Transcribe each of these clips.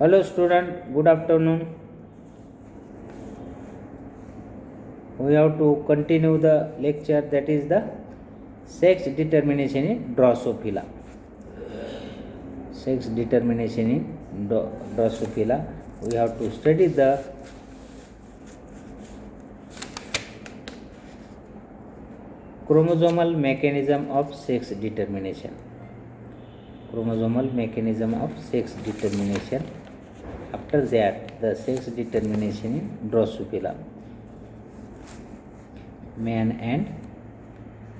Hello student, good afternoon. We have to continue the lecture, that is the sex determination in drosophila. Sex determination in drosophila. We have to study the chromosomal mechanism of sex determination. Chromosomal mechanism of sex determination. After that, the sex determination in drosophila, man and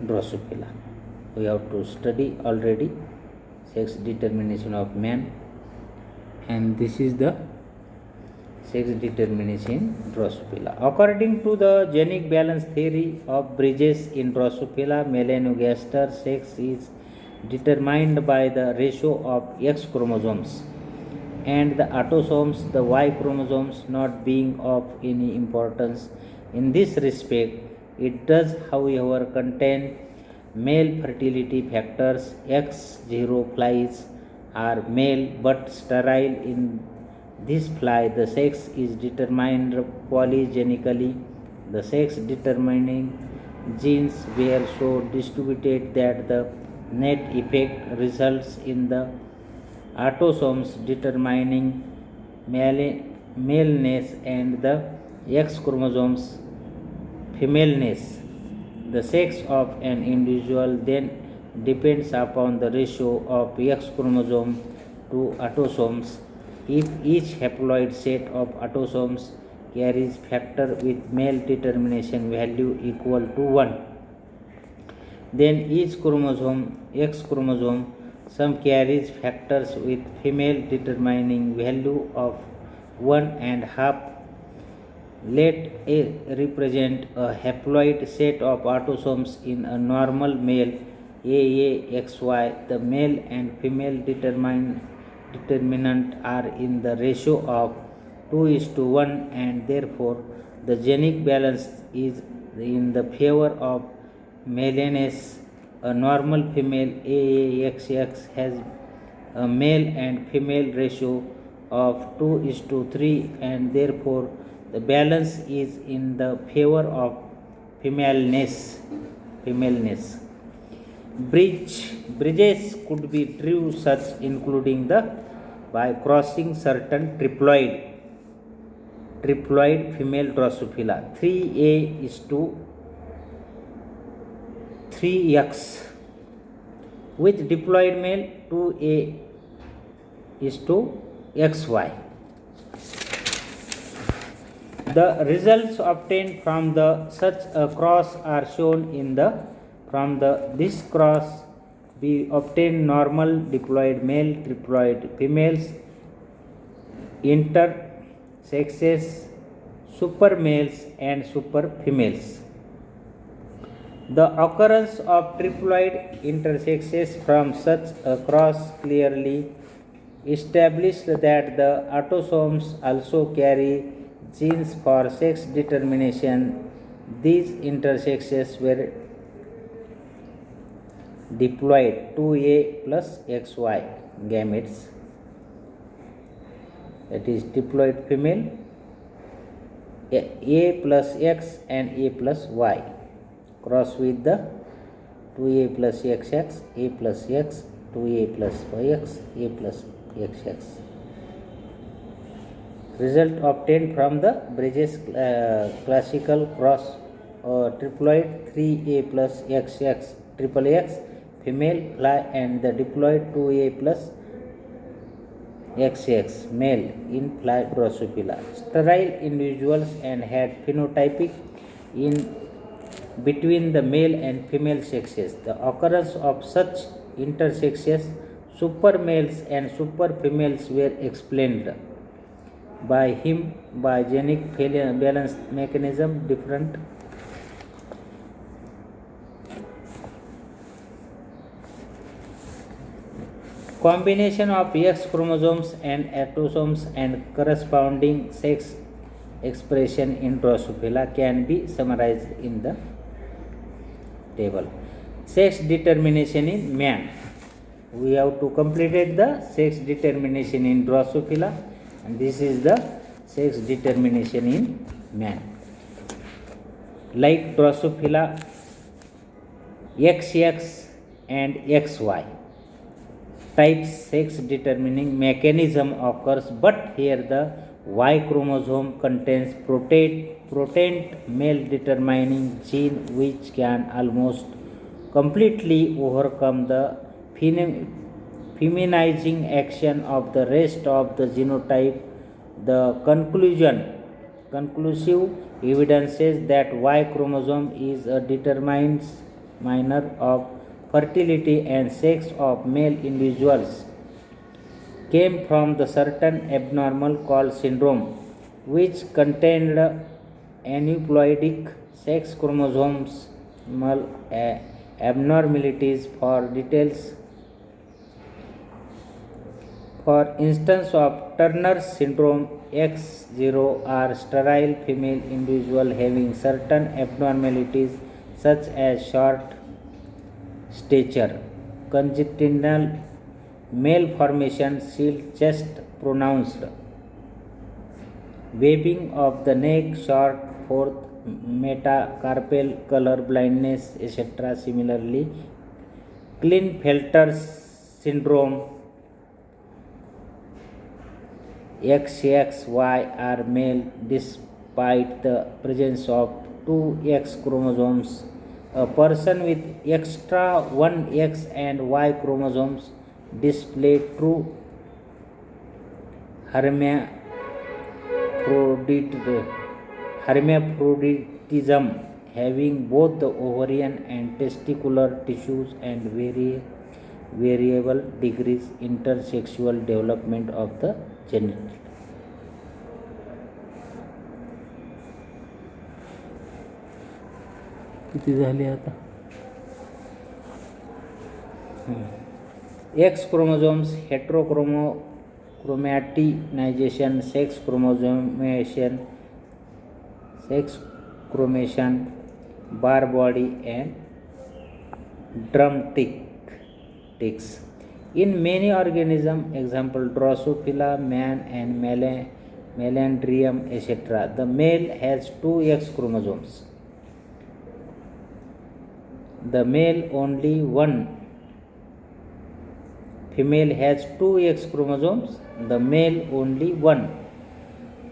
drosophila. We have to study already sex determination of man, and this is the sex determination in drosophila. According to the genic balance theory of Bridges in Drosophila melanogaster, sex is determined by the ratio of X chromosomes and the autosomes, the Y chromosomes not being of any importance in this respect. It does, however, contain male fertility factors. X0 flies are male but sterile. In this fly, the sex is determined polygenically. The sex determining genes were so distributed that the net effect results in the autosomes determining maleness and the X chromosomes femaleness. The sex of an individual then depends upon the ratio of X chromosome to autosomes. If each haploid set of autosomes carries factor with male determination value equal to 1, then each chromosome, X chromosome, some carries factors with female determining value of 1.5. Let A represent a haploid set of autosomes in a normal male AAXY. The male and female determinant are in the ratio of 2:1, and therefore the genic balance is in the favor of maleness. A normal female AAXX has a male and female ratio of 2:3, and therefore the balance is in the favor of femaleness. Bridges could be drew such, including the by crossing certain triploid female drosophila 3A is to 3X with diploid male 2A is to XY. The results obtained from such a cross are shown in the this cross we obtain normal diploid male, triploid females, intersexes, super males and super females. The occurrence of triploid intersexes from such a cross clearly established that the autosomes also carry genes for sex determination. These intersexes were diploid 2A plus XY gametes, that is diploid female A plus X and A plus Y, cross with the 2A plus XX, A plus X, 2A plus YX, A plus XX. Result obtained from the Bridges classical cross triploid 3A plus XX triple X female fly and the diploid 2A plus XX male in fly drosophila. Sterile individuals and had phenotypic in between the male and female sexes. The occurrence of such intersexes, super males and super females, were explained by him by genic balance mechanism. Different combination of X chromosomes and autosomes and corresponding sex expression in drosophila can be summarized in the table. Sex determination in man. We have to complete the sex determination in drosophila. And this is the sex determination in man. Like drosophila, XX and XY types sex determining mechanism occurs, but here the Y chromosome contains potent male determining gene which can almost completely overcome the feminizing action of the rest of the genotype. The conclusive evidences that Y chromosome is a determiner of fertility and sex of male individuals came from the certain abnormal called syndrome, which contained aneuploidic sex chromosomal abnormalities. For details, for instance of Turner syndrome, X0 are sterile female individual having certain abnormalities such as short stature, congenital malformation, shield chest, pronounced waving of the neck, short fourth, metacarpal color blindness, etc. Similarly, Klinefelter syndrome, XXY are male despite the presence of two X chromosomes. A person with extra one X and Y chromosomes display true hermaphroditism, having both the ovarian and testicular tissues and variable degrees intersexual development of the genital. किती झाले आता? X chromosomes heterochromatinization, sex chromation, bar body and drumsticks. In many organisms, example drosophila, man and melandrium, etc., the male has two X chromosomes. The male only one. Female has two X chromosomes, the male only one.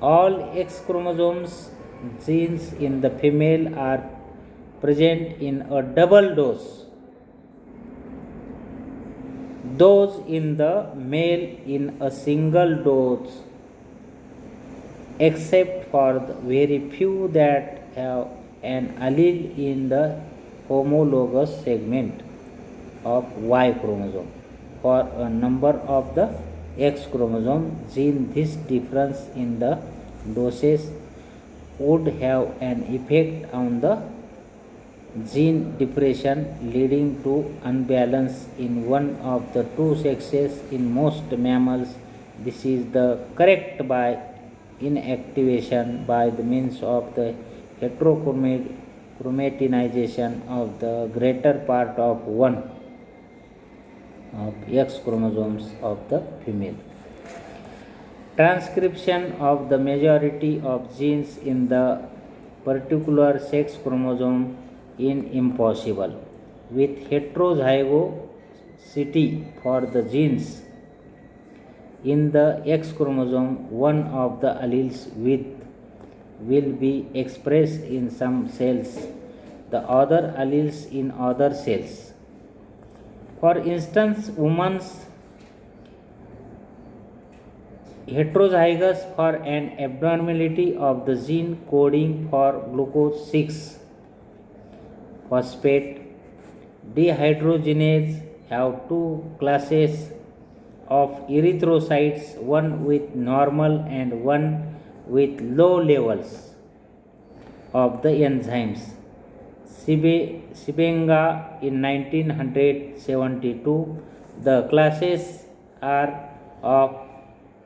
All X chromosomes genes in the female are present in a double dose. Those in the male in a single dose, except for the very few that have an allele in the homologous segment of Y chromosome. For a number of the X chromosome gene, this difference in the doses would have an effect on the gene depression, leading to unbalance in one of the two sexes. In most mammals, this is the correct by inactivation by the means of the heterochromatinization of the greater part of one of X chromosomes of the female. Transcription of the majority of genes in the particular sex chromosome is impossible. With heterozygosity for the genes in the X chromosome, one of the alleles will be expressed in some cells, the other alleles in other cells. For instance, women's heterozygous for an abnormality of the gene coding for glucose 6 phosphate dehydrogenase have two classes of erythrocytes, one with normal and one with low levels of the enzymes. Sibenga in 1972, the classes are of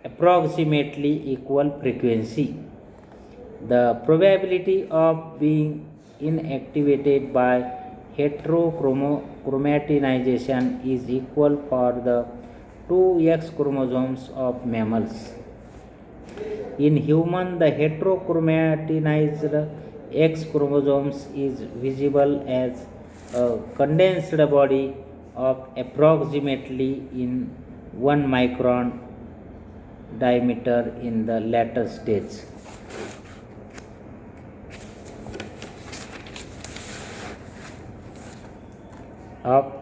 approximately equal frequency. The probability of being inactivated by heterochromatinization is equal for the two X chromosomes of mammals. In human, the heterochromatinized X chromosomes is visible as a condensed body of approximately in 1 micron diameter in the later stage. Of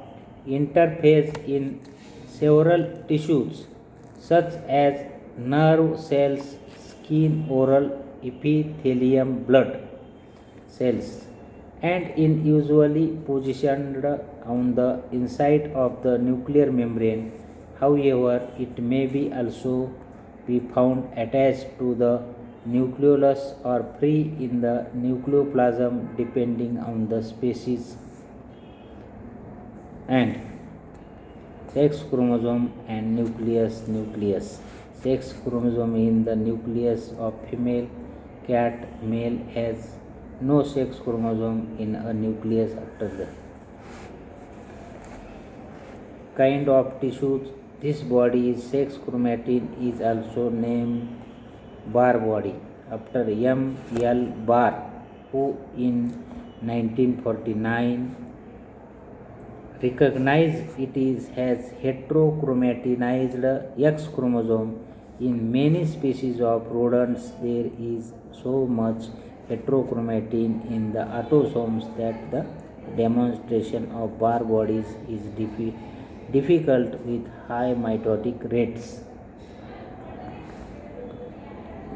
interphase in several tissues such as nerve cells, skin, oral epithelium, blood cells, and in usually positioned on the inside of the nuclear membrane. However, it may be also be found attached to the nucleolus or free in the nucleoplasm depending on the species. And sex chromosome and nucleus. Sex chromosome in the nucleus of female cat. Male has no sex chromosome in a nucleus after the kind of tissues. This body is sex chromatin is also named bar body after M. L. Barr, who in 1949 recognized it has heterochromatinized X chromosome. In many species of rodents, there is so much heterochromatin in the autosomes that the demonstration of bar bodies is difficult with high mitotic rates.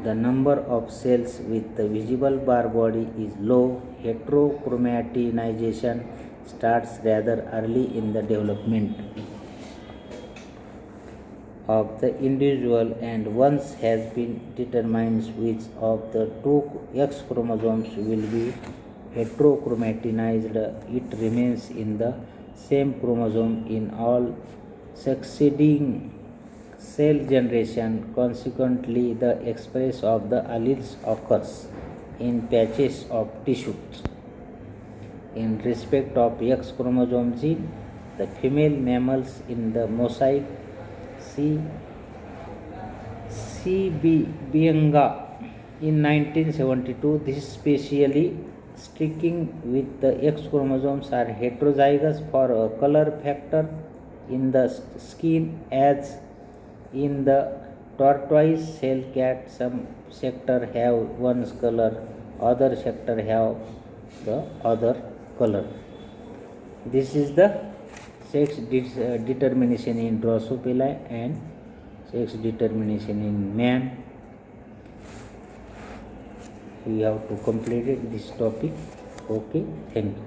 The number of cells with the visible bar body is low. Heterochromatinization starts rather early in the development of the individual, and once has been determined which of the two X chromosomes will be heterochromatinized, it remains in the same chromosome in all succeeding cell generation. Consequently, the expression of the alleles occurs in patches of tissues. In respect of X chromosome gene, the female mammals in the mosaic C. Bienga in 1972, this specially sticking with the X chromosomes are heterozygous for a color factor in the skin, as in the tortoise shell cat. Some sector have one color, other sector have the other color. This is the sex determination in drosophila and sex determination in man. We have to complete this topic. Okay, thank you.